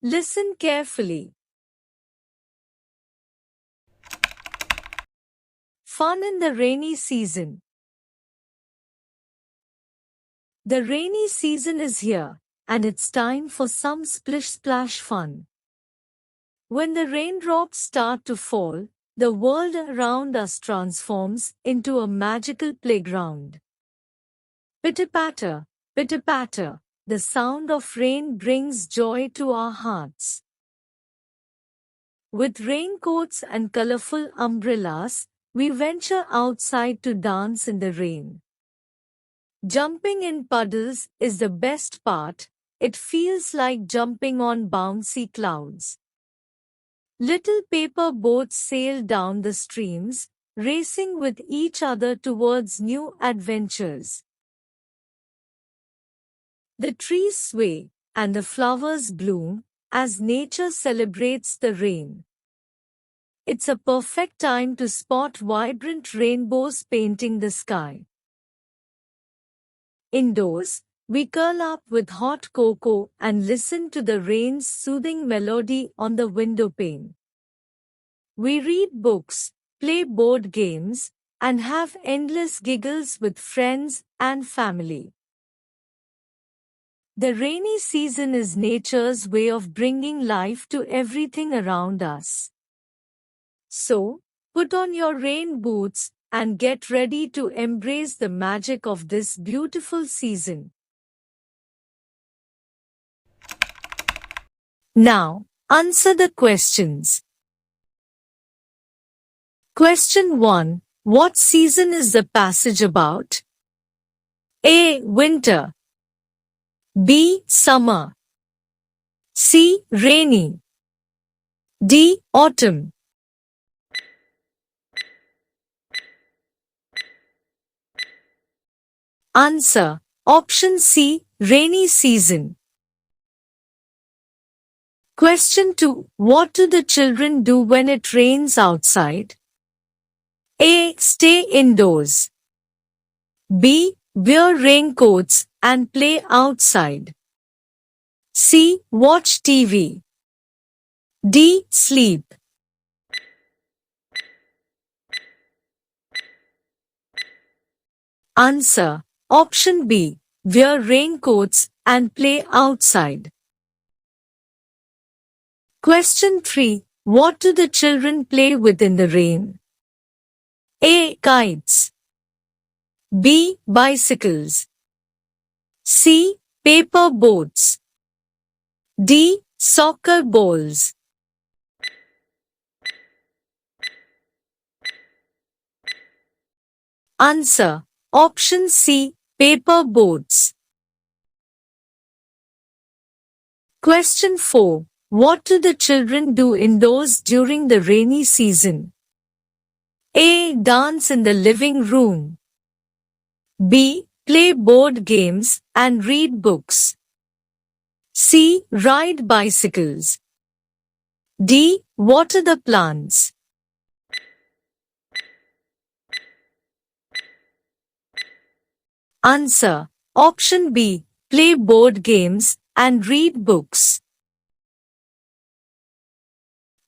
Listen carefully. Fun in the rainy season. The rainy season is here, and it's time for some splish-splash fun. When the raindrops start to fall, the world around us transforms into a magical playground. Pitter-patter, pitter-patter, the sound of rain brings joy to our hearts. With raincoats and colorful umbrellas, we venture outside to dance in the rain. Jumping in puddles is the best part. It feels like jumping on bouncy clouds. Little paper boats sail down the streams, racing with each other towards new adventures. The trees sway, and the flowers bloom, as nature celebrates the rain. It's a perfect time to spot vibrant rainbows painting the sky. Indoors, we curl up with hot cocoa and listen to the rain's soothing melody on the window pane. We read books, play board games, and have endless giggles with friends and family. The rainy season is nature's way of bringing life to everything around us. So, put on your rain boots and get ready to embrace the magic of this beautiful season. Now, answer the questions. Question 1. What season is the passage about? A. Winter. B. Summer. C. Rainy. D. Autumn. Answer. Option C. Rainy season. Question 2. What do the children do when it rains outside? A. Stay indoors. B. Wear raincoats and play outside. C. Watch TV. D. Sleep. Answer. Option B. Wear raincoats and play outside. Question 3. What do the children play with in the rain? A. Kites. B. Bicycles. C. Paper boats. D. Soccer balls. Answer. Option C. Paper boats. Question 4. What do the children do indoors during the rainy season? A. Dance in the living room. B. Play board games and read books. C. Ride bicycles. D. Water the plants. Answer. Option B. Play board games and read books.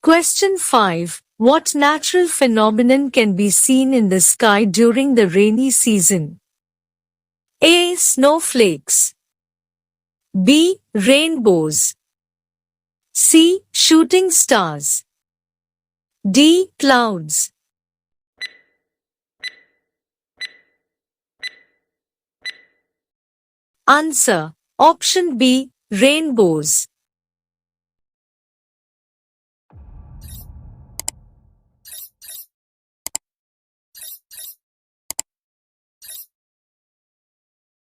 Question 5. What natural phenomenon can be seen in the sky during the rainy season? A. Snowflakes. B. Rainbows. C. Shooting stars. D. Clouds. Answer. Option B. Rainbows.